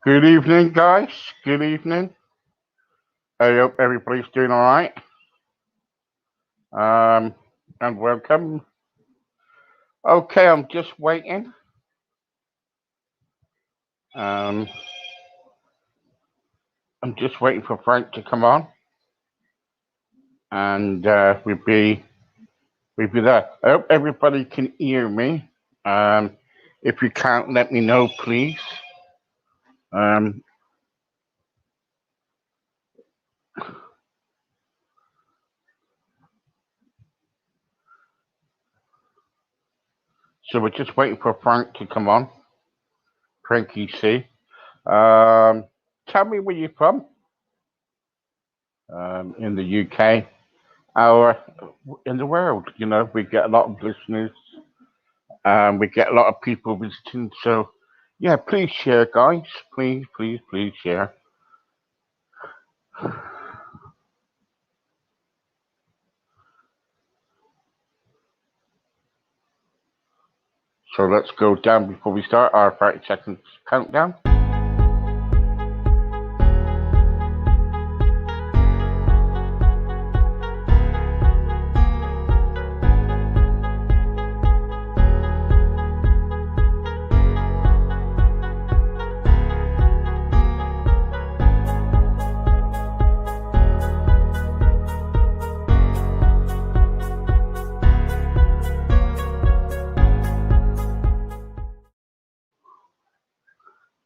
Good evening, guys. Good evening. I hope everybody's doing all right. Um, and welcome. Okay, I'm just waiting. Um, I'm just waiting for Frank to come on, and we'll be there. I hope everybody can hear me. Um, if you can't, let me know, please. Um, so we're just waiting for Frank to come on. Frankie C. Tell me where you're from. In the UK. Our in the world. We get a lot of listeners. We get a lot of people visiting. So, yeah, please share, guys. Please, please, please share. So let's go down before we start our 30 seconds countdown.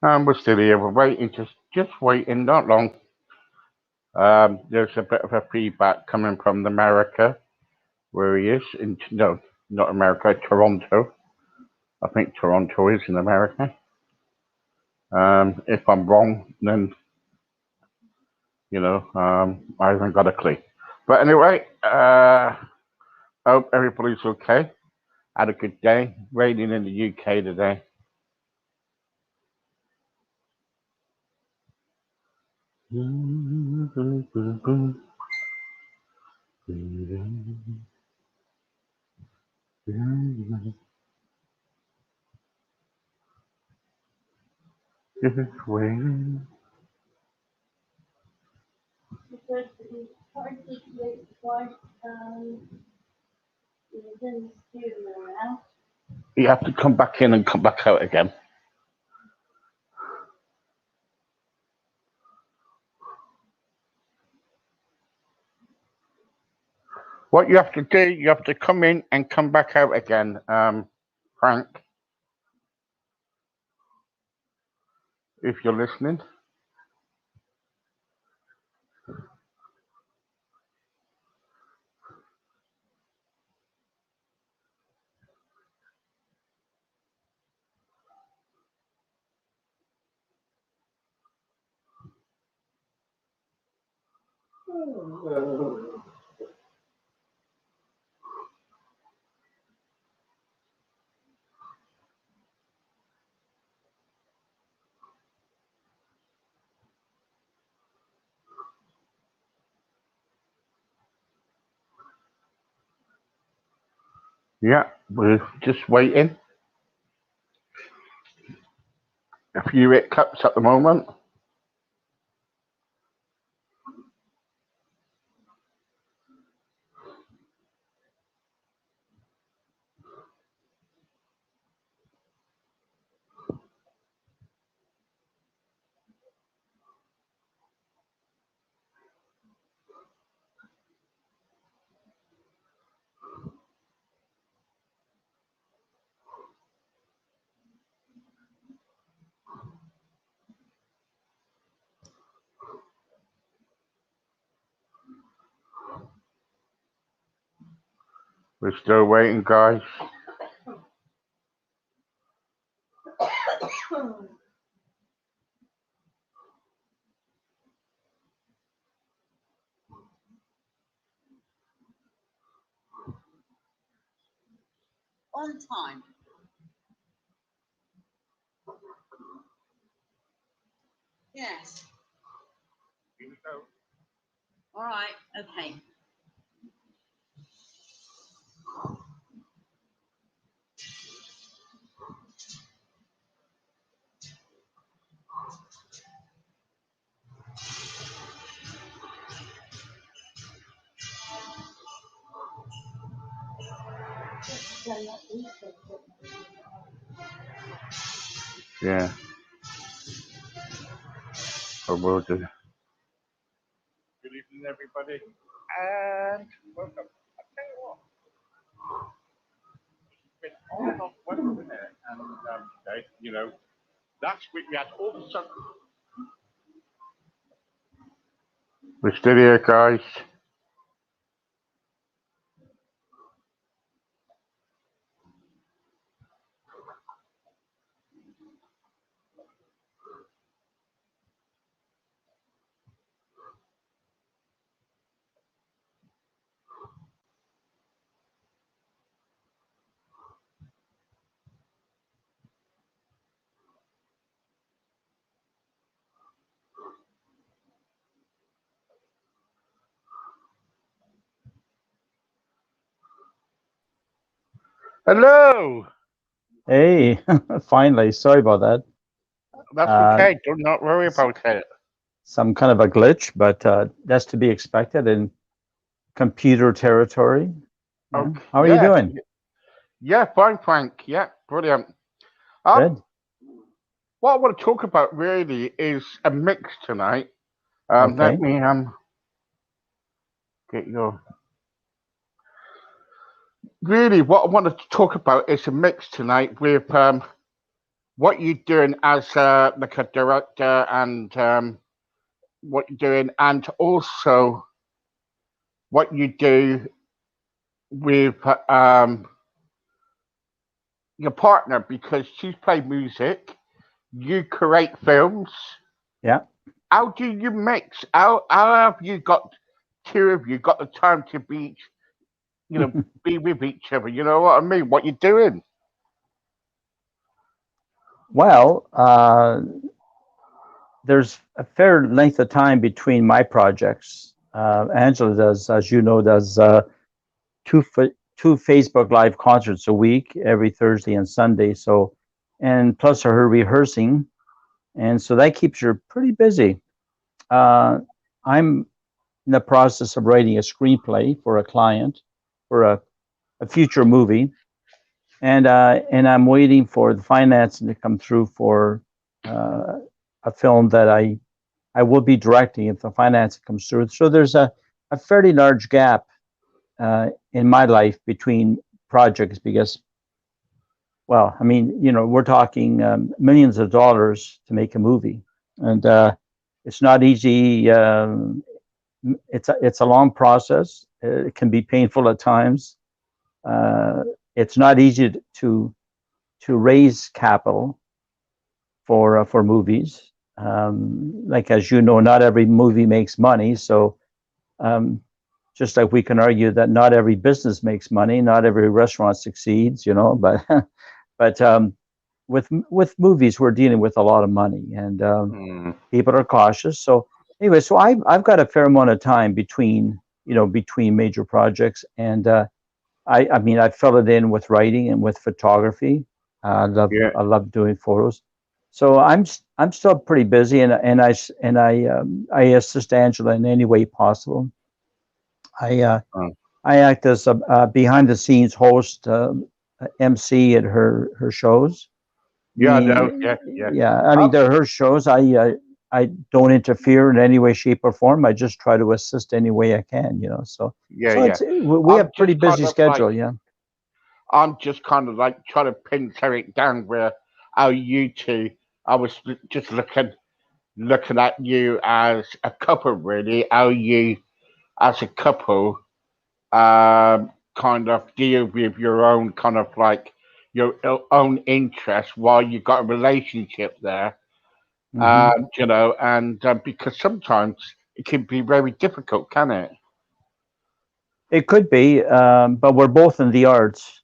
And we're still here. We're waiting, just waiting, not long. There's a bit of a feedback coming from America, where he is. No, not America, Toronto. I think Toronto is in America. If I'm wrong, then I haven't got a clue. But anyway, hope everybody's okay. Had a good day. Raining in the UK today. It's raining. You have to come back in and come back out again. What you have to do, you have to come in and come back out again, Frank, if you're listening. Yeah, we're just waiting. A few hiccups at the moment. We're still waiting, guys. On time. Yes. Here we go. All right. Okay. Yeah, I will do. Good evening, everybody, and welcome. I tell you what, it's been on and off weather, isn't it? And today, last week we had all the sun. We're still here, guys. Hello. Hey, finally. Sorry about that. That's Uh, okay. Do not worry s- about it. some kind of a glitch, but that's to be expected in computer territory. Yeah. Okay. How are you Yes. doing? Yeah. Fine, Frank. Yeah. Brilliant. Um, Good. what I want to talk about really is a mix tonight. Let Okay. me get your. Really, what I wanted to talk about is a mix tonight with what you're doing as like a director and what you're doing, and also what you do with your partner because she's played music, you create films. Yeah. How do you mix? How have you got two of you got the time to you know, be with each other? You know what I mean? What you're doing? Well, there's a fair length of time between my projects. Angela does, as you know, does two Facebook Live concerts a week, every Thursday and Sunday. So, and plus her rehearsing, and so that keeps her pretty busy. I'm in the process of writing a screenplay for a client for a future movie, and I'm waiting for the financing to come through for uh, a film that I will be directing if the financing comes through. So there's a fairly large gap in my life between projects because, well, I mean, we're talking millions of dollars to make a movie, and it's not easy. It's a long process. It can be painful at times. Uh, it's not easy to raise capital for movies. Like as you know, not every movie makes money. So um, just like we can argue that not every business makes money, not every restaurant succeeds. But with movies, we're dealing with a lot of money, and Mm. people are cautious. So anyway, so I've got a fair amount of time between major projects, and I mean I fill it in with writing and with photography. Yeah. I love doing photos. So I'm still pretty busy, and I assist Angela in any way possible. I uh, Mm. I act as a behind the scenes host, MC at her shows. Yeah. No. Me, Yeah. Yeah. yeah. I mean, Um. they're her shows. I don't interfere in any way, shape, or form. I just try to assist any way I can. So Yeah. so Yeah. we I'm have pretty just kind busy of like schedule. Yeah. I'm just kind of like trying to pincer it down where how you two. I was just looking at you as a couple, really. How you as a couple kind of deal with your own kind of like your own interests while you got a relationship there. Hmm. And because sometimes it can be very difficult, can it? It could be, but we're both in the arts,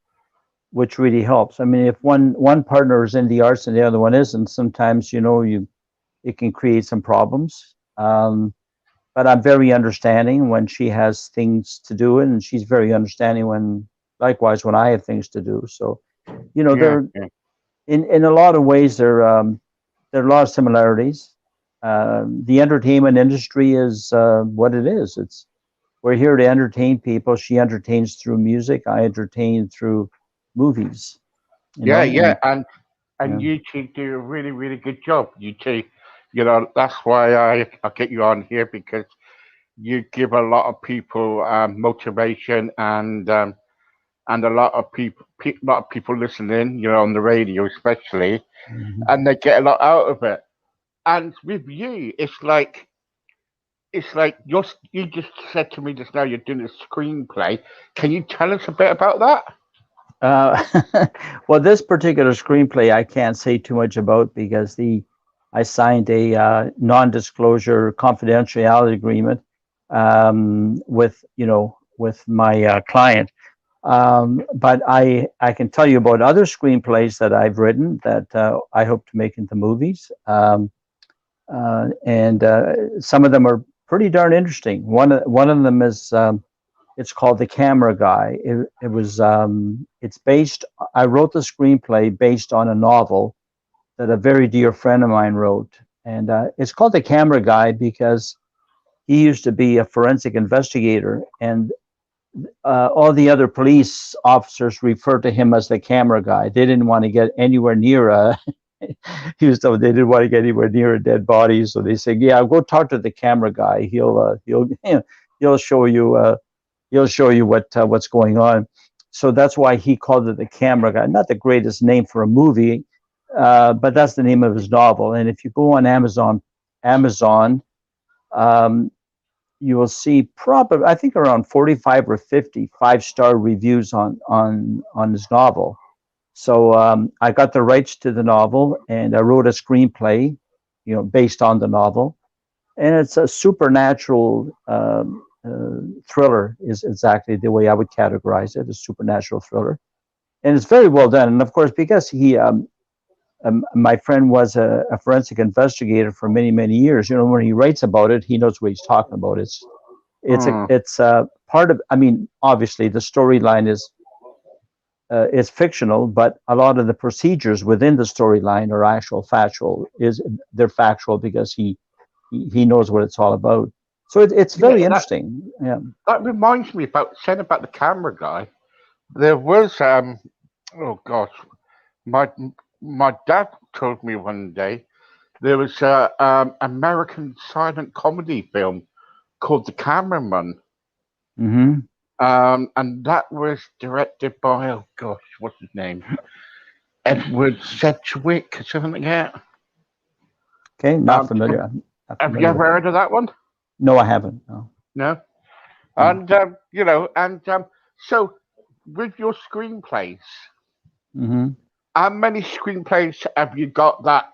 which really helps. I mean, if one partner is in the arts and the other one isn't, sometimes it can create some problems. But I'm very understanding when she has things to do, and she's very understanding likewise, when I have things to do. So, Yeah, they're yeah, in a lot of ways there are a lot of similarities. The entertainment industry is what it is. We're here to entertain people. She entertains through music. I entertain through movies. Yeah, yeah, and Yeah. you two do a really, really good job. You two, you know, that's why I get you on here because you give a lot of people motivation and a lot of lot of people listening, you know, on the radio especially, Mhm. and they get a lot out of it. And with you, it's like you just said to me just now you're doing a screenplay. Can you tell us a bit about that? Well, this particular screenplay I can't say too much about because I signed a non-disclosure confidentiality agreement with with my client. But I can tell you about other screenplays that I've written that I hope to make into movies. And some of them are pretty darn interesting. One of them is it's called The Camera Guy. It was it's based. I wrote the screenplay based on a novel that a very dear friend of mine wrote, and it's called The Camera Guy because he used to be a forensic investigator, and all the other police officers referred to him as the camera guy. They didn't want to get anywhere near they didn't want to get anywhere near a dead body, so they said, "Yeah, go talk to the camera guy. He'll show you what's going on." So that's why he called it The Camera Guy. Not the greatest name for a movie, but that's the name of his novel. And if you go on Amazon, um, you will see probably I think around 45 or 50 5-star reviews on his novel. So I got the rights to the novel, and I wrote a screenplay, based on the novel, and it's a supernatural thriller. Is exactly the way I would categorize it, a supernatural thriller, and it's very well done. And of course, because my friend was a forensic investigator for many, many years. When he writes about it, he knows what he's talking about. It's part of. I mean, obviously, the storyline is fictional, but a lot of the procedures within the storyline are actual factual. They're factual because he knows what it's all about. So it's very Yeah, interesting. Yeah. that reminds me about saying about the camera guy. There was oh gosh, my my dad told me one day there was a American silent comedy film called The Cameraman. Hmm. And that was directed by, oh gosh, what's his name? Edward Sedgwick or something like that. Okay. Not Um, familiar. Not have you familiar ever with that. heard of that one? No, I haven't. No. No. No. And so with your screenplays, Hmm. how many screenplays have you got that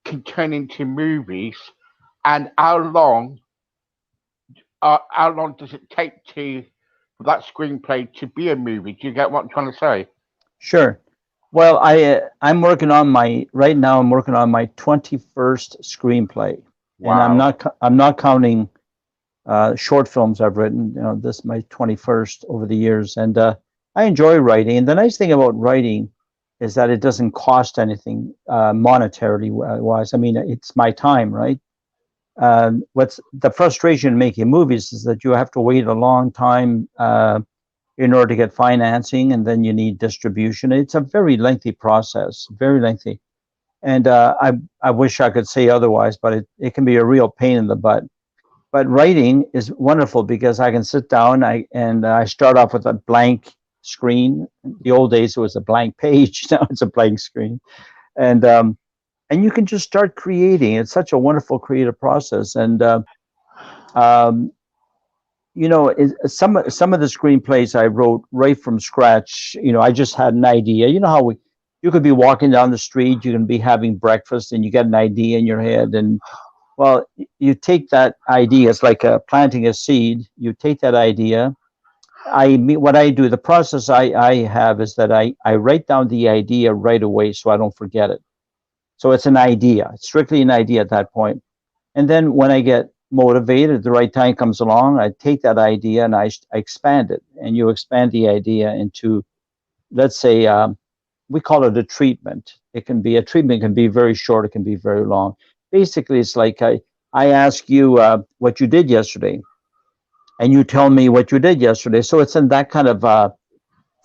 can turn into movies, and how long does it take for that screenplay to be a movie? Do you get what I'm trying to say? Sure. Well, right now. I'm working on my 21st screenplay, and Wow. I'm not counting short films I've written. This is my 21st over the years, and I enjoy writing. And the nice thing about writing is that it doesn't cost anything monetarily wise. I mean, it's my time, right? What's the frustration in making movies is that you have to wait a long time in order to get financing, and then you need distribution. It's a very lengthy process, very lengthy. And I wish I could say otherwise, but it can be a real pain in the butt. But writing is wonderful because I can sit down and I start off with a blank screen. In the old days, it was a blank page. Now it's a blank screen. And you can just start creating. It's such a wonderful creative process. And um, some of the screenplays I wrote right from scratch. I just had an idea. You know how you could be walking down the street, you can be having breakfast, and you get an idea in your head, and well, you take that idea. It's like planting a seed. You take that idea. What I do, the process I have is that I write down the idea right away so I don't forget it. So it's an idea. It's strictly an idea at that point. And then when I get motivated, the right time comes along, I take that idea and I expand it. And you expand the idea into, let's say, we call it a treatment. A treatment can be very short, it can be very long. Basically, it's like I ask you what you did yesterday, and you tell me what you did yesterday. So it's in that kind of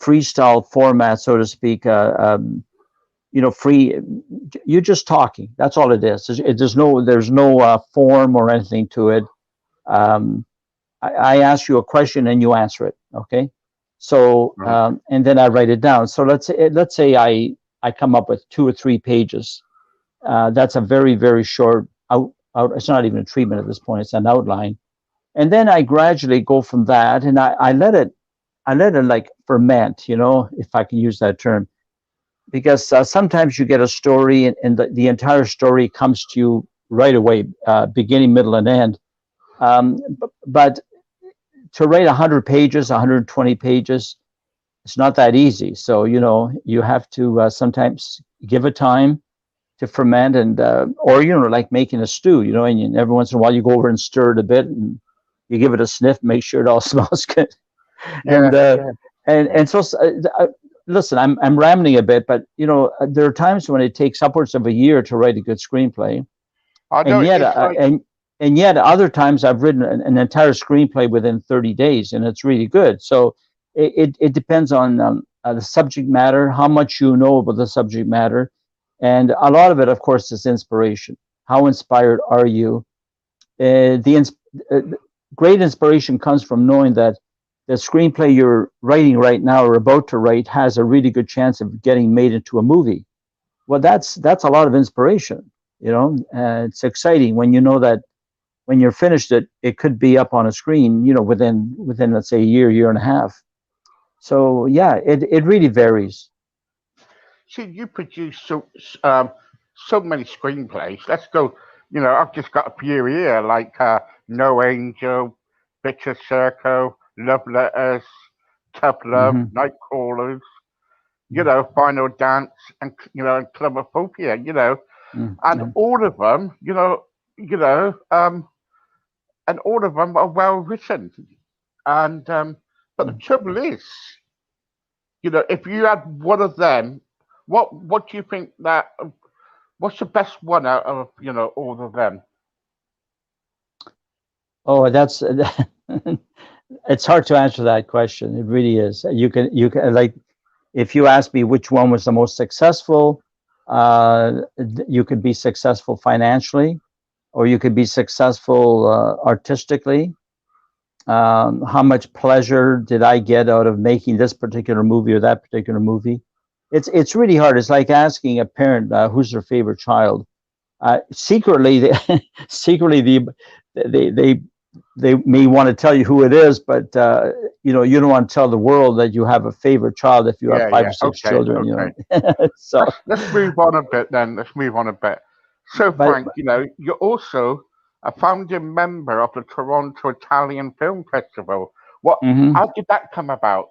freestyle format, so to speak. Free. You're just talking. That's all it is. There's no form or anything to it. Um, I ask you a question and you answer it. Okay. So Right. and then I write it down. So let's say I come up with 2 or 3 pages. That's a very very short out. It's not even a treatment at this point. It's an outline, and then I gradually go from that, and I let it like ferment. If I can use that term, because sometimes you get a story and the entire story comes to you right away, beginning, middle, and end. But to write 100 pages, 120 pages, it's not that easy. So, you have to sometimes give it time to ferment or, like making a stew, and every once in a while you go over and stir it a bit and you give it a sniff, make sure it all smells good. Yeah, And, uh, yeah. and so, listen, I'm rambling a bit, but, there are times when it takes upwards of a year to write a good screenplay. I know And yet, it's like, other times I've written an entire screenplay within 30 days, and it's really good. So it depends on the subject matter, how much you know about the subject matter, and a lot of it, of course, is inspiration. How inspired are you? Great inspiration comes from knowing that the screenplay you're writing right now or about to write has a really good chance of getting made into a movie. Well, that's a lot of inspiration. It's exciting when you know that when you're finished, it could be up on a screen, within let's say a year and a half. So yeah, it really varies. see, you produce so many screenplays. Let's go. I've just got a few here, like No Angel, Bitter Circle, Love Letters, Tough Love, Hmm. Nightcrawlers. Final Dance, and Clubophobia. And Mm-hmm. all of them, you know, um, and all of them are well written. And but the trouble is, if you had one of them, what do you think that? What's the best one out of all of them? Oh, that's it's hard to answer that question. It really is. You can like if you ask me which one was the most successful, you could be successful financially, or you could be successful artistically. How much pleasure did I get out of making this particular movie or that particular movie? It's really hard. It's like asking a parent who's their favorite child. Secretly, secretly they they they may want to tell you who it is, but you don't want to tell the world that you have a favorite child if you have Yeah, five yeah. or six Okay, children. okay. So, Let's move on a bit then. Let's move on a bit. So, but Frank, you're also a founding member of the Toronto Italian Film Festival. What? mhm. How did that come about?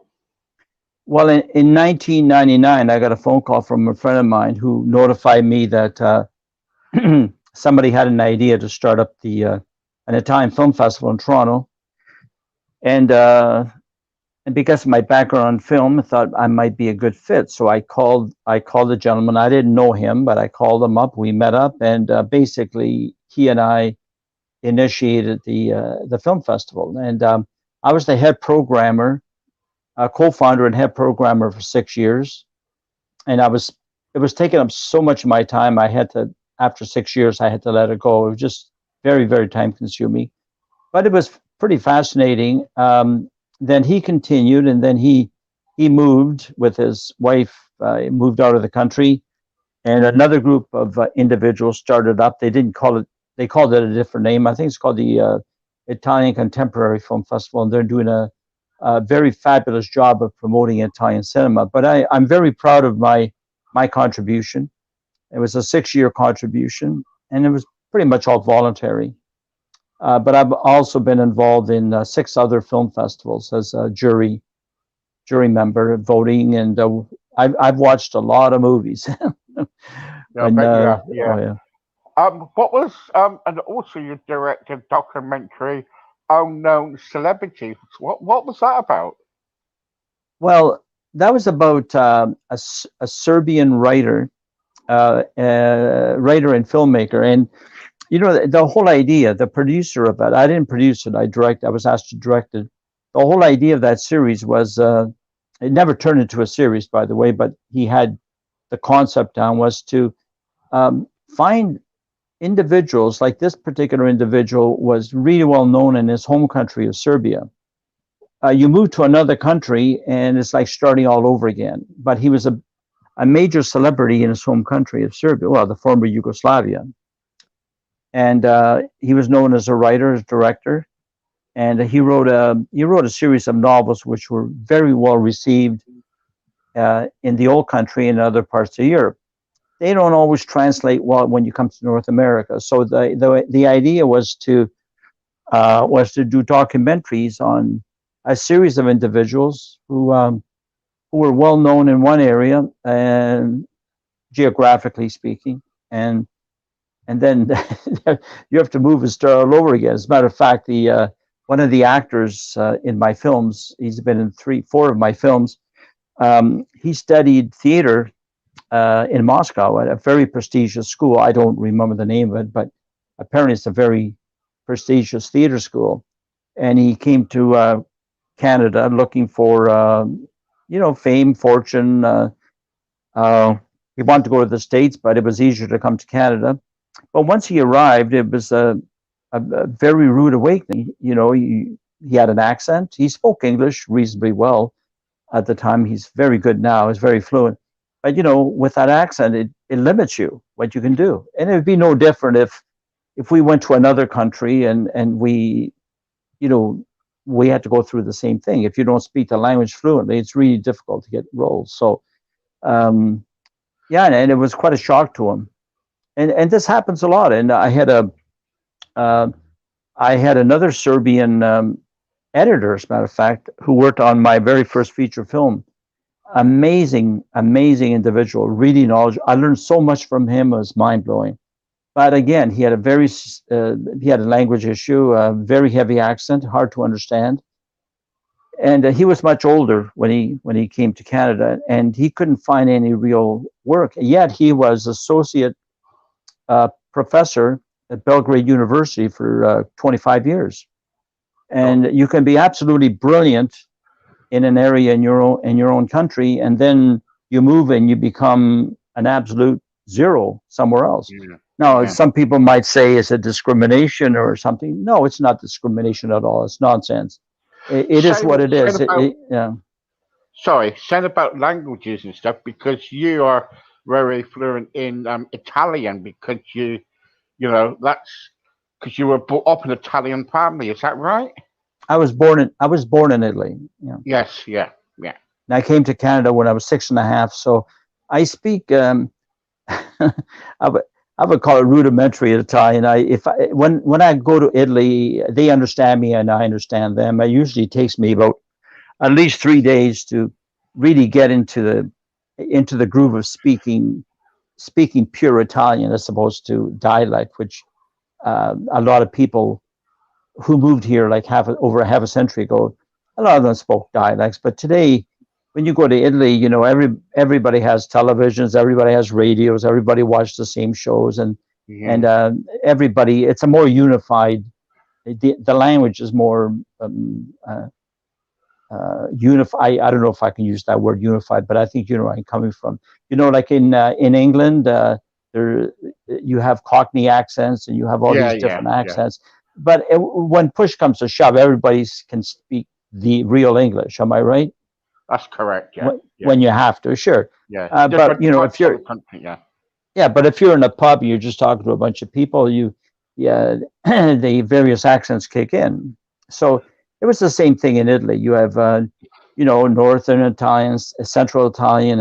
Well, in 1999, I got a phone call from a friend of mine who notified me that somebody had an idea to start up an Italian film festival in Toronto, and because of my background in film, I thought I might be a good fit. So I called the gentleman. I didn't know him, but I called him up. We met up, and basically he and I initiated the film festival, and I was the head programmer, co-founder and head programmer for 6 years, and it was taking up so much of my time. I had to After 6 years, I had to let it go. It was just very very time consuming, but it was pretty fascinating. Then he continued, and then he moved with his wife. Moved out of the country, and another group of individuals started up. They didn't call it. They called it a different name. I think it's called the Italian Contemporary Film Festival, and they're doing a very fabulous job of promoting Italian cinema. But I'm very proud of my contribution. It was a 6 year contribution, and it was pretty much all voluntary. But I've also been involved in 6 other film festivals as a jury member, voting, and I've watched a lot of movies. Yeah, I when bet you have. oh Yeah. yeah, What was and also you directed documentary Unknown Celebrities. What was that about? well, that was about a Serbian writer and filmmaker, and the whole idea, the producer of it. I didn't produce it. I was asked to direct it. The whole idea of that series was it never turned into a series, by the way, but he had the concept down, was to find individuals. Like this particular individual was really well known in his home country of Serbia. You move to another country and it's like starting all over again. But he was a major celebrity in his home country of Serbia, well, the former Yugoslavia. And he was known as a writer, as director, and he wrote a series of novels which were very well received in the old country and other parts of Europe. They don't always translate well when you come to North America. So the idea was to do documentaries on a series of individuals who were well known in one area, and geographically speaking, and then you have to move and start all over again. As a matter of fact, the one of the actors in my films, he's been in 4 of my films. He studied theater in Moscow at a very prestigious school. I don't remember the name of it, but apparently it's a very prestigious theater school. And he came to Canada looking for, fame, fortune. He wanted to go to the States, but it was easier to come to Canada. But once he arrived, it was a very rude awakening. He had an accent. He spoke English reasonably well at the time. He's very good now. He's very fluent. But, with that accent, it limits you, what you can do. And it would be no different if we went to another country and we had to go through the same thing. If you don't speak the language fluently, it's really difficult to get roles. So, and it was quite a shock to him. And this happens a lot. And I had another Serbian editor, as a matter of fact, who worked on my very first feature film. Amazing individual, really knowledgeable. I learned so much from him. It was mind blowing. But again, he had a language issue, a very heavy accent, hard to understand. And he was much older when he came to Canada, and he couldn't find any real work. Yet he was associate professor at Belgrade University for 25 years. And you can be absolutely brilliant in an area in your own country, and then you move and you become an absolute zero somewhere else. Yeah. Now, some people might say it's a discrimination or something. No, it's not discrimination at all. It's nonsense. It is what it is. Yeah. Sorry, saying about languages and stuff, because you are very fluent in Italian, because that's because you were brought up in an Italian family. Is that right? I was born in Italy. Yeah. Yes. Yeah. And I came to Canada when I was 6.5. So I speak. I would call it rudimentary Italian. When I go to Italy, they understand me and I understand them. It usually takes me about at least 3 days to really get into the groove of speaking pure Italian as opposed to dialect, which a lot of people who moved here like over half a century ago, a lot of them spoke dialects. But today, when you go to Italy, everybody has televisions, everybody has radios, everybody watches the same shows, and everybody. It's a more unified. The language is more unified. I don't know if I can use that word unified, but I think you know where I'm coming from. Like in England, there you have Cockney accents and you have all these different accents. Yeah. But when push comes to shove, everybody can speak the real English. Am I right? That's correct. Yeah. When you have to, sure. Yeah. But if you're but if you're in a pub, you're just talking to a bunch of people. The various accents kick in. So it was the same thing in Italy. You have Northern Italian, Central Italian,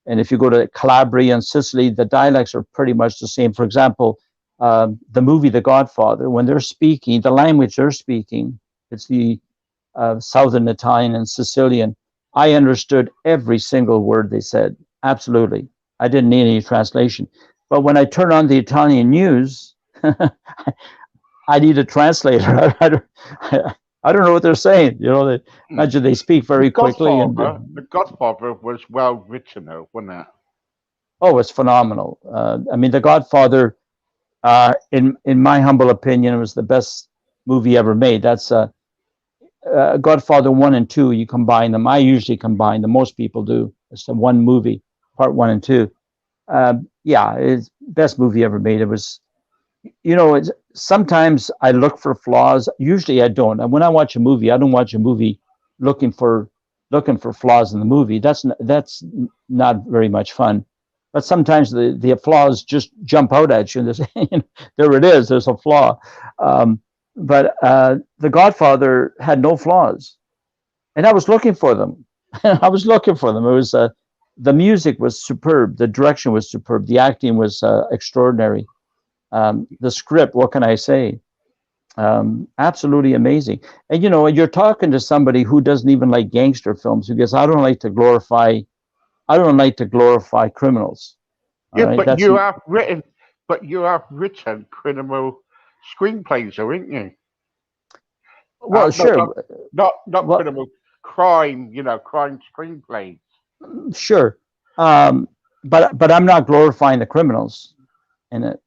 and if you go to Calabria and Sicily, the dialects are pretty much the same. For example, the movie The Godfather, when they're speaking, the language they're speaking, it's the Southern Italian and Sicilian. I understood every single word they said. Absolutely. I didn't need any translation. But when I turn on the Italian news, I need a translator. I don't know what they're saying. Imagine they speak very quickly. The Godfather was well written, though, wasn't it? Oh, it's phenomenal. The Godfather, in my humble opinion, was the best movie ever made. That's Godfather 1 and 2, you combine them. I usually combine them. Most people do. It's the one movie, part 1 and 2. Yeah, it's best movie ever made. It was, sometimes I look for flaws. Usually I don't. And when I watch a movie, I don't watch a movie looking for flaws in the movie. That's not very much fun. But sometimes the flaws just jump out at you, and there it is. There's a flaw. But The Godfather had no flaws, and I was looking for them. I was looking for them. It was the music was superb, the direction was superb, the acting was extraordinary. The script, what can I say? Absolutely amazing. And you're talking to somebody who doesn't even like gangster films, because I don't like to glorify criminals. Yeah, Right? but you have written criminal screenplays, haven't you? Well, No, sure, not well, criminal crime. Crime screenplays. sure. But I'm not glorifying the criminals in it.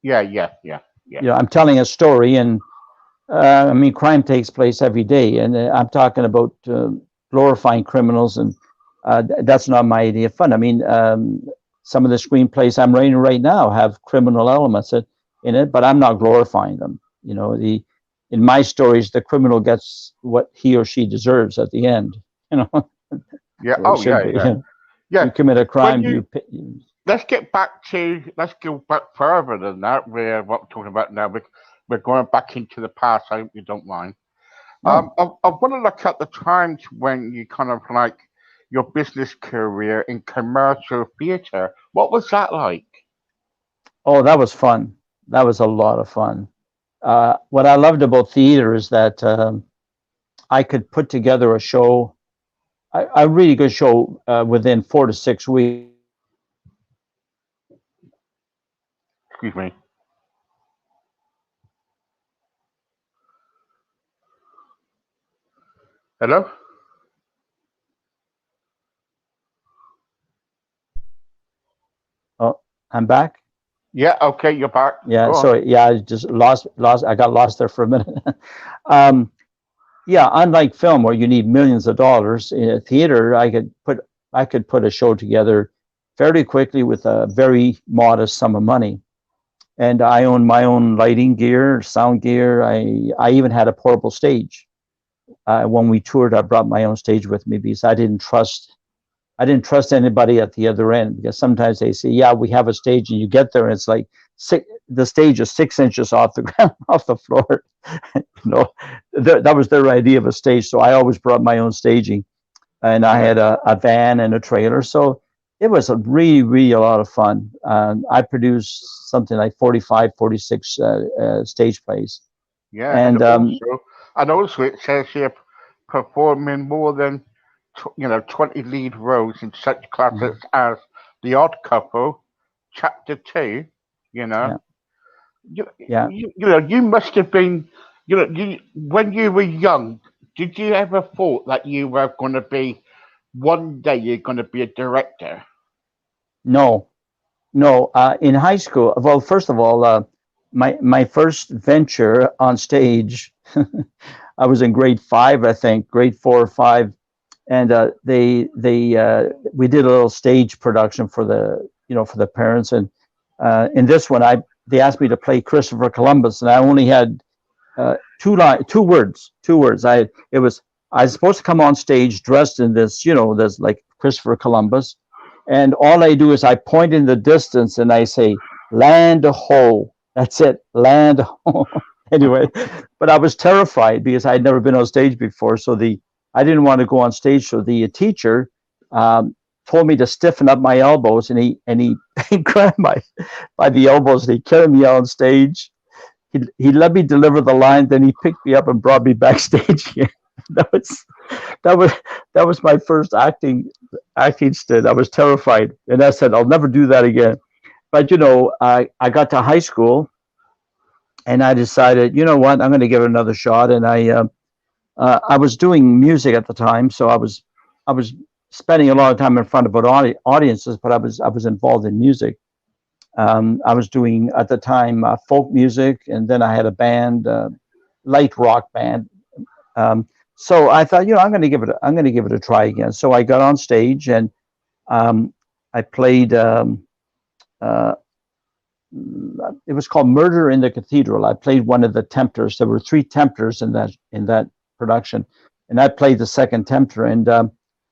Yeah, yeah, yeah, yeah. I'm telling a story, and I mean, crime takes place every day, and I'm talking about glorifying criminals, and that's not my idea of fun. I mean, some of the screenplays I'm writing right now have criminal elements in it, but I'm not glorifying them. In my stories, the criminal gets what he or she deserves at the end. Yeah. So it Oh, should yeah, be. yeah, yeah. You commit a crime, When you you let's go back further than that. We're what we're talking about now. We're going back into the past. I hope you don't mind. no. I want to look at the times when you kind of like your business career in commercial theater. What was that like? Oh, that was fun. That was a lot of fun. What I loved about theater is that I could put together a show, a really good show, within 4 to 6 weeks. Excuse me. Hello? Oh, I'm back. Yeah, okay, you're back. Yeah, Go on. sorry. Yeah, I just lost. I got lost there for a minute. um, yeah, unlike film where you need millions of dollars, in a theater, I could put a show together fairly quickly with a very modest sum of money. And I own my own lighting gear, sound gear. I even had a portable stage. When we toured, I brought my own stage with me because I didn't trust anybody at the other end, because sometimes they say, yeah, we have a stage, and you get there and it's like the stage is 6 inches off the ground, off the floor. That was their idea of a stage. So I always brought my own staging, and I Yeah. had a van and a trailer. So it was a really, really a lot of fun. I produced something like 45, 46 stage plays. Yeah, And and also it says here performing more than 20 lead roles in such classics as The Odd Couple, Chapter Two. You know, yeah, you, yeah. you must have been, when you were young. Did you ever thought that you were going to be one day you're going to be a director? No, no. In high school, well, first of all, my first venture on stage, I was in grade 5, I think, grade 4 or 5, and we did a little stage production for the parents, and in this one, they asked me to play Christopher Columbus, and I only had two words. I was supposed to come on stage dressed in this like Christopher Columbus, and all I do is I point in the distance and I say, "Land ho." That's it, land ho. Anyway, but I was terrified because I had never been on stage before, so I didn't want to go on stage. So the teacher told me to stiffen up my elbows, and he he grabbed by the elbows and he carried me on stage. He let me deliver the line, then he picked me up and brought me backstage again. That was that was that was my first acting stint. I was terrified, and I said I'll never do that again. But I got to high school, and I decided, you know what, I'm going to give it another shot. And I was doing music at the time, so I was spending a lot of time in front of audiences, but I was involved in music. I was doing at the time folk music, and then I had a band, light rock band. So I thought, I'm going to give it a try again. So I got on stage and I played. Uh, it was called Murder in the Cathedral. I played one of the tempters. There were three tempters in that production, and I played the second tempter. And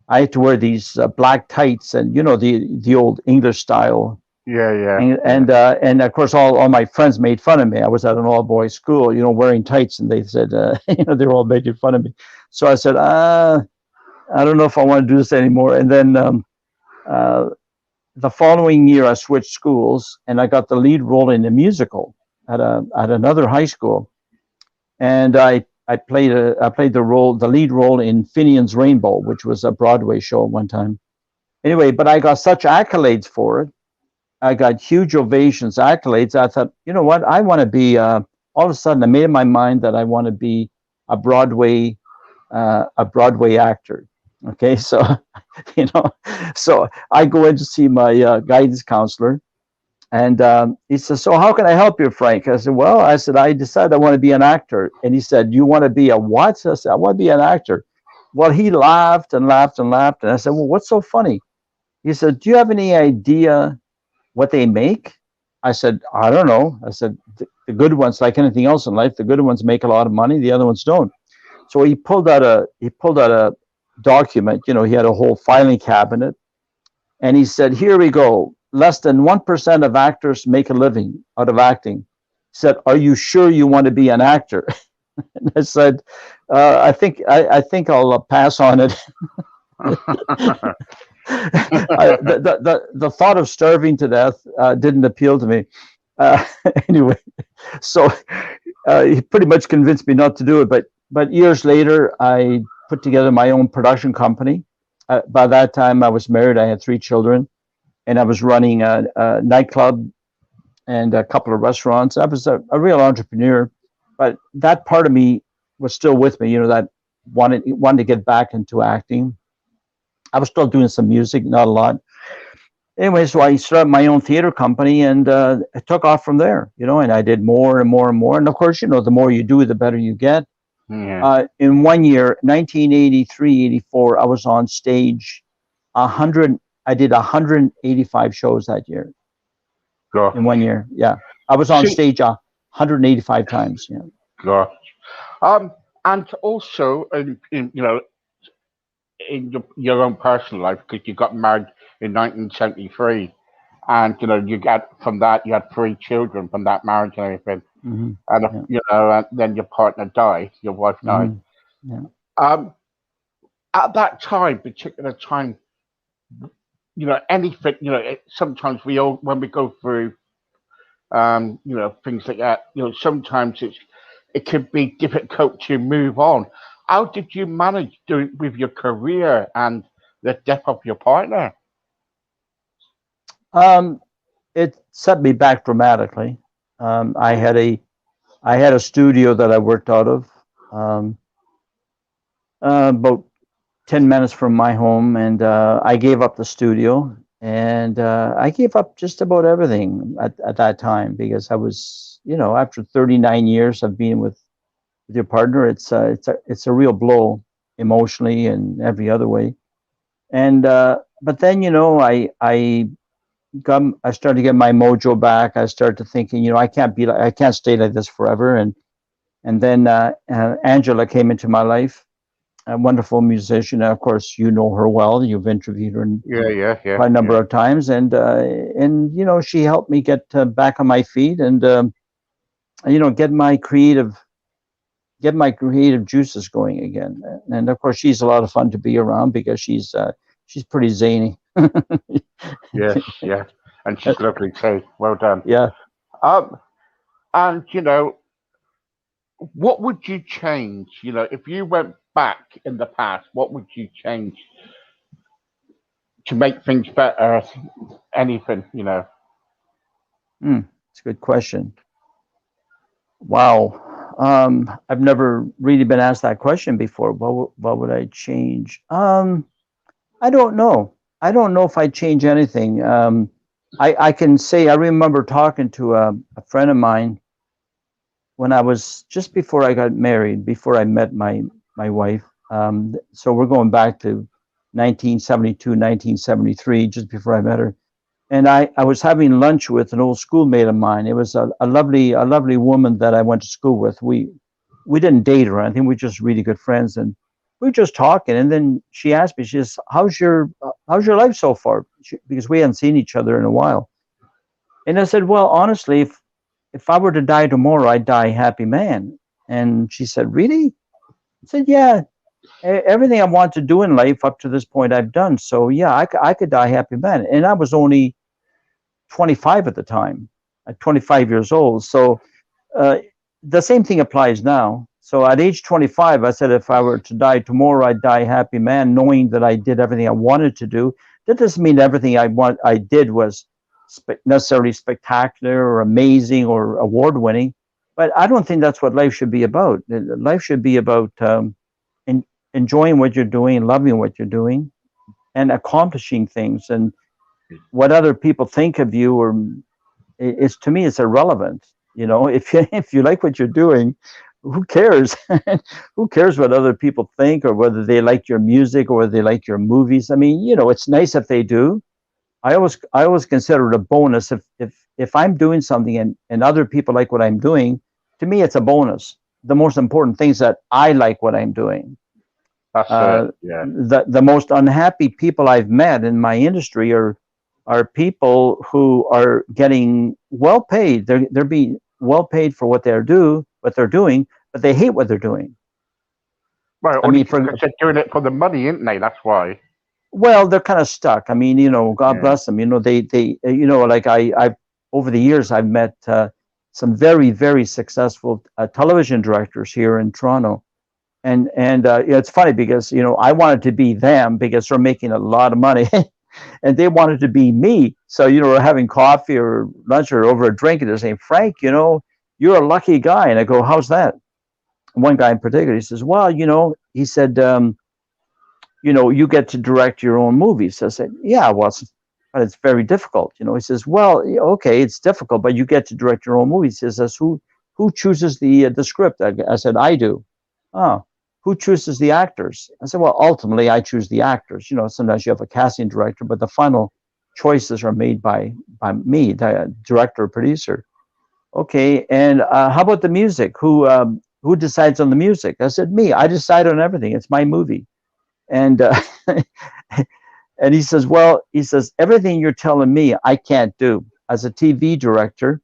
I had to wear these black tights, and the old English style. Yeah. And of course all my friends made fun of me. I was at an all boys school, wearing tights, and they said, they were all making fun of me. So I said, I don't know if I want to do this anymore. And then the following year, I switched schools, and I got the lead role in a musical at another high school, and I played the lead role in Finian's Rainbow, which was a Broadway show at one time. Anyway, but I got such accolades for it. I got huge ovations, accolades. I thought, you know what? I want to be. All of a sudden, I made up my mind that I want to be a Broadway actor. Okay, so so I go in to see my guidance counselor, and he says, "So how can I help you, Frank?" I said, "Well," I decided I want to be an actor. And he said, "You want to be a what?" I said, "I want to be an actor." Well, he laughed and laughed and laughed, and I said, "Well, what's so funny?" He said, "Do you have any idea what they make?" I said, "I don't know." I said, the good ones, like anything else in life, the good ones make a lot of money, the other ones don't. So he pulled out a document. He had a whole filing cabinet, and he said, "Here we go. Less than 1% of actors make a living out of acting." He said, "Are you sure you want to be an actor?" And I said, I think I'll pass on it." The thought of starving to death didn't appeal to me. Anyway, so he pretty much convinced me not to do it. But years later, I put together my own production company. By that time, I was married. I had 3 children, and I was running a nightclub and a couple of restaurants. I was a real entrepreneur, but that part of me was still with me. That wanted to get back into acting. I was still doing some music, not a lot. Anyway, so I started my own theater company, and it took off from there, and I did more and more and more. And of course, the more you do, the better you get. Yeah. In one year, 1983, 84, I was on stage 100. I did 185 shows that year. Gosh. In 1 year. Yeah. I was on See- stage 185 times. Yeah. Gosh. And also, in your own personal life, because you got married in 1973, and you got from that you had 3 children from that marriage and everything, Mm-hmm. and and then your partner died, your wife died. Mm-hmm. Yeah. At that particular time, anything, sometimes when we go through, things like that, sometimes it can be difficult to move on. How did you manage doing with your career and the death of your partner? It set me back dramatically. I had a studio that I worked out of, about 10 minutes from my home, and I gave up the studio, and I gave up just about everything at that time, because I was, after 39 years of being with your partner, it's a real blow emotionally and every other way. And but then I started to get my mojo back. I started to thinking, I can't stay like this forever. And then Angela came into my life, a wonderful musician. And of course, you know her well. You've interviewed her Yeah. quite a number of times, and she helped me get back on my feet, and get my creative juices going again. And of course, she's a lot of fun to be around, because she's pretty zany. Yes, yeah. And she's lovely too. Well done. Yeah. And what would you change? If you went back in the past, what would you change to make things better? Anything, It's a good question. Wow. I've never really been asked that question before. What would I change? I don't know. I don't know if I'd change anything. I can say I remember talking to a friend of mine when I was just before I got married, before I met my wife. So we're going back to 1972, 1973, just before I met her. And I was having lunch with an old schoolmate of mine. It was a lovely woman that I went to school with. We didn't date or anything. We were just really good friends, and we were just talking. And then she asked me, she says, how's your life so far? Because we hadn't seen each other in a while. And I said, well, honestly, if I were to die tomorrow, I'd die a happy man. And she said, really? I said, yeah. Everything I want to do in life up to this point, I've done. So yeah, I could die a happy man. And I was only 25 at the time, at 25 years old. So the same thing applies now. So at age 25, I said, if I were to die tomorrow, I'd die a happy man, knowing that I did everything I wanted to do. That doesn't mean everything I did was necessarily spectacular or amazing or award winning, but I don't think that's what life should be about. Life should be about enjoying what you're doing, loving what you're doing, and accomplishing things. And what other people think of you, or is, to me, it's irrelevant. You know, if you like what you're doing, who cares? Who cares what other people think, or whether they like your music or whether they like your movies? I mean, you know, it's nice if they do. I always consider it a bonus if I'm doing something and other people like what I'm doing. To me, it's a bonus. The most important thing is that I like what I'm doing. That's yeah. The most unhappy people I've met in my industry are people who are getting well paid. They're being well paid for what they're doing, but they hate what they're doing. Well, I mean, they're doing it for the money, isn't they? That's why. Well, they're kind of stuck. I mean, you know, God bless them. You know, they you know, like I've over the years I've met some very, very successful television directors here in Toronto. And it's funny because, you know, I wanted to be them because they're making a lot of money and they wanted to be me. So, you know, we're having coffee or lunch or over a drink and they're saying, Frank, you know, you're a lucky guy. And I go, how's that? One guy in particular, he says, well, you know, he said, you know, you get to direct your own movies. I said, yeah, well, but it's very difficult. You know, he says, well, okay, it's difficult, but you get to direct your own movies. He says, who chooses the script? I said, I do. Oh. Who chooses the actors? I said, well, ultimately, I choose the actors. You know, sometimes you have a casting director, but the final choices are made by me, the director or producer. Okay, and how about the music? Who decides on the music? I said, me. I decide on everything. It's my movie. And and he says, well, he says, everything you're telling me, I can't do. As a TV director,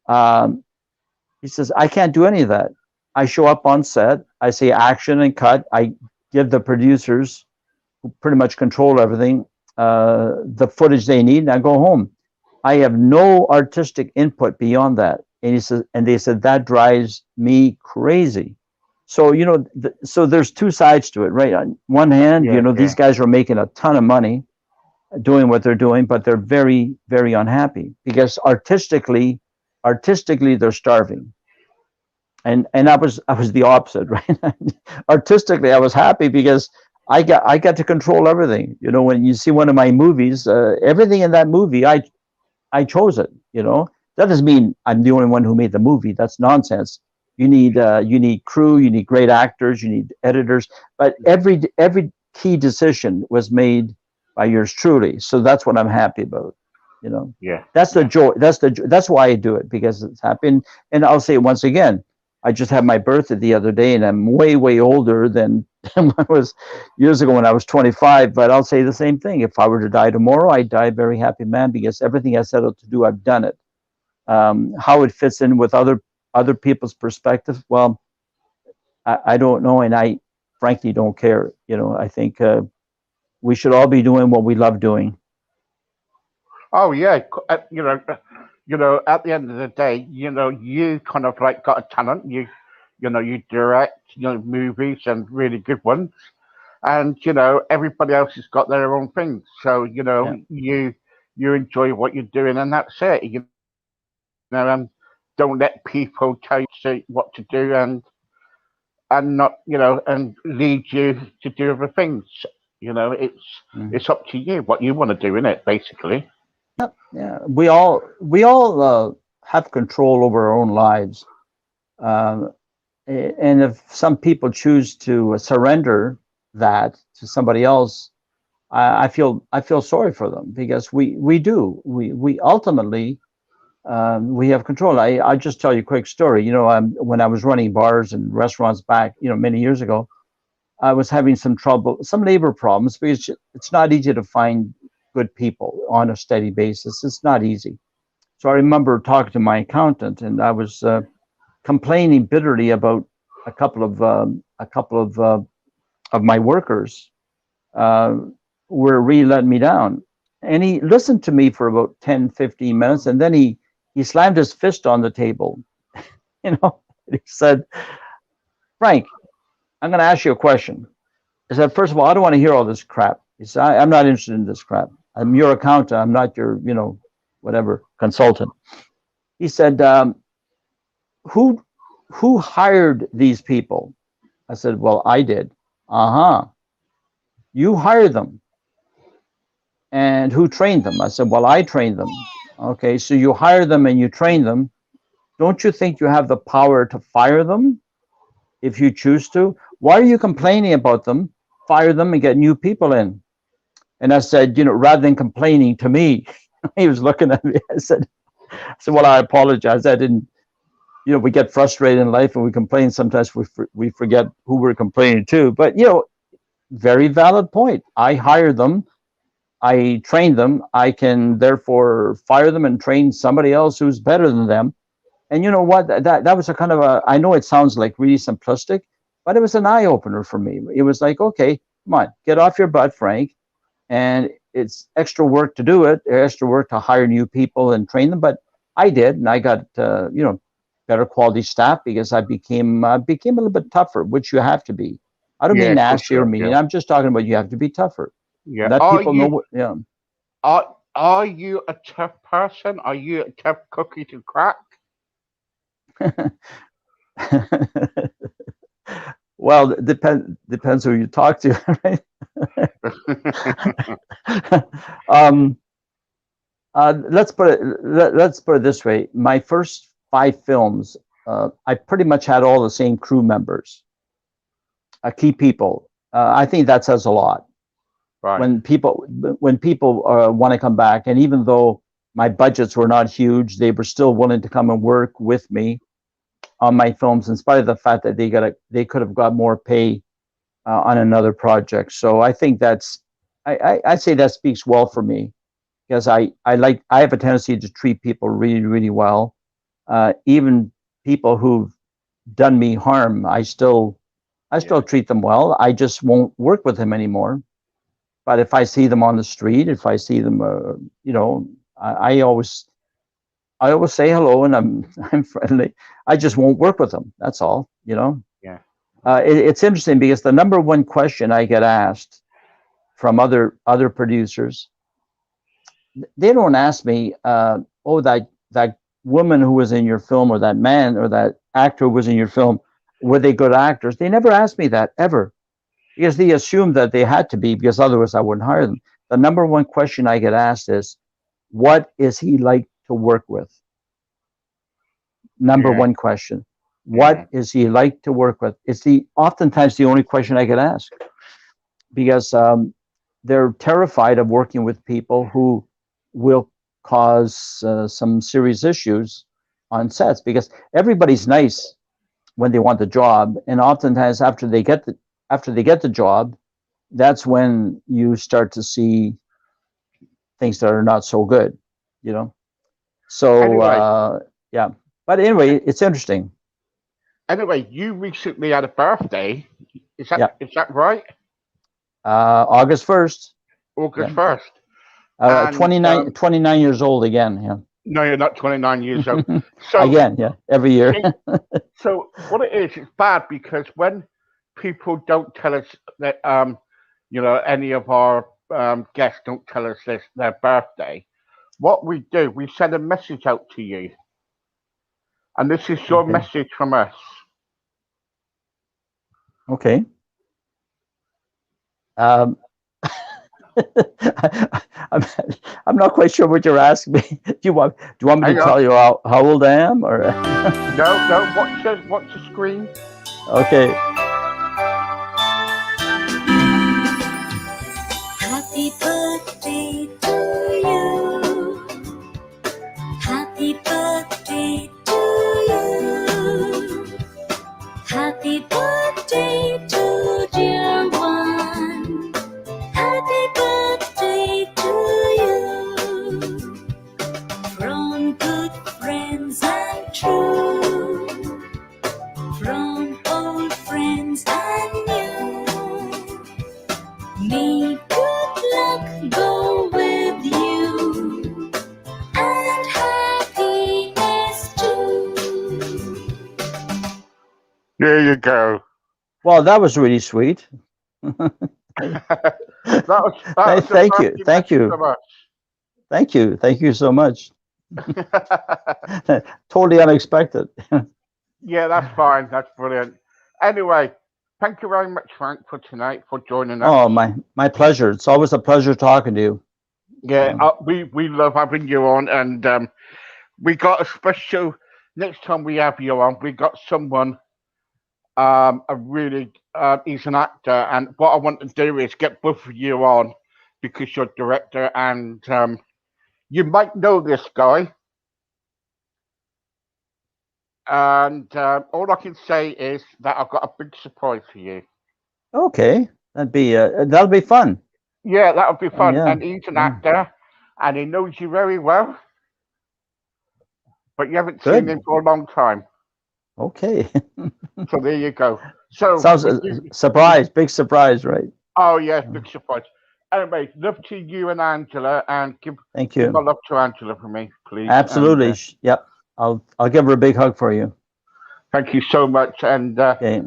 he says, I can't do any of that. I show up on set, I say action and cut. I give the producers, who pretty much control everything, the footage they need, and I go home. I have no artistic input beyond that. And he says, and they said that drives me crazy. So, you know, so there's two sides to it, right? On one hand, you know, these guys are making a ton of money doing what they're doing, but they're very, very unhappy because artistically, they're starving. And I was the opposite, right? Artistically, I was happy because I got to control everything. You know, when you see one of my movies, everything in that movie, I chose it. You know, that doesn't mean I'm the only one who made the movie. That's nonsense. You need crew, you need great actors, you need editors, but every key decision was made by yours truly. So that's what I'm happy about. You know, that's the joy. That's why I do it, because it's happened. And I'll say it once again. I just had my birthday the other day, and I'm way, way older than I was years ago when I was 25. But I'll say the same thing. If I were to die tomorrow, I'd die a very happy man because everything I set out to do, I've done it. How it fits in with other people's perspective, well, I don't know, and I frankly don't care. You know, I think we should all be doing what we love doing. Oh yeah, you know, at the end of the day, you know, you kind of like got a talent. You know, you direct, you know, movies and really good ones, and you know, everybody else has got their own things. So you know, you enjoy what you're doing, and that's it. You know, and don't let people tell you what to do, and not, you know, and lead you to do other things. You know, it's up to you what you want to do in it, basically. Yeah, we all have control over our own lives. and if some people choose to surrender that to somebody else, I feel sorry for them, because we ultimately we have control. I just tell you a quick story. You know, when I was running bars and restaurants back, you know, many years ago, I was having some trouble, some labor problems, because it's not easy to find good people on a steady basis. It's not easy. So I remember talking to my accountant, and I was complaining bitterly about a couple of my workers were really letting me down. And he listened to me for about 10, 15 minutes, and then he slammed his fist on the table. You know, he said, "Frank, I'm going to ask you a question." I said, "First of all, I don't want to hear all this crap." He said, I'm not interested in this crap. I'm your accountant. I'm not your, you know, whatever, consultant." He said, who hired these people?" I said, "Well, I did." "Uh-huh. You hired them. And who trained them?" I said, "Well, I trained them." "Okay, so you hire them and you train them. Don't you think you have the power to fire them if you choose to? Why are you complaining about them? Fire them and get new people in." And I said, you know, rather than complaining to me, he was looking at me. I said, "Well, I apologize. I didn't, you know, we get frustrated in life and we complain. Sometimes we forget who we're complaining to. But, you know, very valid point. I hire them. I train them. I can therefore fire them and train somebody else who's better than them." And you know what? That was a kind of a, I know it sounds like really simplistic, but it was an eye opener for me. It was like, okay, come on, get off your butt, Frank. And it's extra work to do it, extra work to hire new people and train them. But I did, and I got, you know, better quality staff, because I became a little bit tougher, which you have to be. I don't Yeah, mean of nasty course, or mean. yeah. I'm just talking about you have to be tougher. Yeah. Let Are people know you what, yeah. are you a tough person? Are you a tough cookie to crack? Well, depends who you talk to, right? um, let's put it this way. My first 5 films, I pretty much had all the same crew members, key people. I think that says a lot. Right. When people want to come back, and even though my budgets were not huge, they were still willing to come and work with me on my films, in spite of the fact that they could have got more pay on another project. So I think I say that speaks well for me, because I have a tendency to treat people really, really well. Even people who've done me harm, I still treat them well. I just won't work with them anymore. But if I see them on the street, if I see them, you know, I always say hello, and I'm friendly. I just won't work with them. That's all, you know. Yeah. It's interesting, because the number one question I get asked from other producers, they don't ask me, "Oh, that woman who was in your film, or that man, or that actor who was in your film, were they good actors?" They never ask me that, ever, because they assume that they had to be, because otherwise I wouldn't hire them. The number one question I get asked is, "What is he like to work with?" Number Yeah. one question. What is he like to work with? It's oftentimes the only question I get asked, because they're terrified of working with people who will cause some serious issues on sets, because everybody's nice when they want the job, and oftentimes after they get the job, that's when you start to see things that are not so good, you know. So Anyway. yeah, but anyway, it's interesting. Anyway, you recently had a birthday. Is Yeah. that right? August 1st. August Yeah. 1st. And 29 years old again. Yeah. no, you're not 29 years old. So Again, yeah, every year. so what it is, it's bad, because when people don't tell us that, you know, any of our guests don't tell us their birthday, what we do, we send a message out to you, and this is your Okay. message from us. Okay. I'm, I'm not quite sure what you're asking me. Do you want me Hang to on. tell you how old I am, or? No, watch the screen. Okay. Happy birthday to you. Happy birthday to you. Happy birthday to dear one. Happy birthday to you. From good friends and true. From old friends and new. May good luck go with you and happiness too. There you go. Well, that was really sweet. that was the Thank you. birthday Thank message you. from us. Thank you. Thank you so much. Totally unexpected. Yeah, that's fine. That's brilliant. Anyway, thank you very much, Frank, for tonight, for joining us. Oh, my pleasure. It's always a pleasure talking to you. Yeah, we love having you on, and we got a special. Next time we have you on, we got someone. He's an actor, and what I want to do is get both of you on because you're director, and you might know this guy. And all I can say is that I've got a big surprise for you. Okay, that'll be fun. Yeah, that would be fun. Yeah, And he's an yeah. actor, and he knows you very well, but you haven't Good. seen him for a long time. Okay. So there you go. So Sounds surprise, big surprise, right? oh yes, big surprise. Anyway, love to you and Angela, and give Thank my you. love to Angela for me, please. Absolutely. And, Yep. I'll give her a big hug for you. thank you so much, and Okay.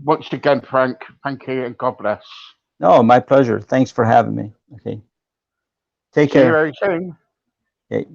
once again, Frank, thank you, and God bless. No, my pleasure. Thanks for having me. Okay. Take See you care. very soon. Okay.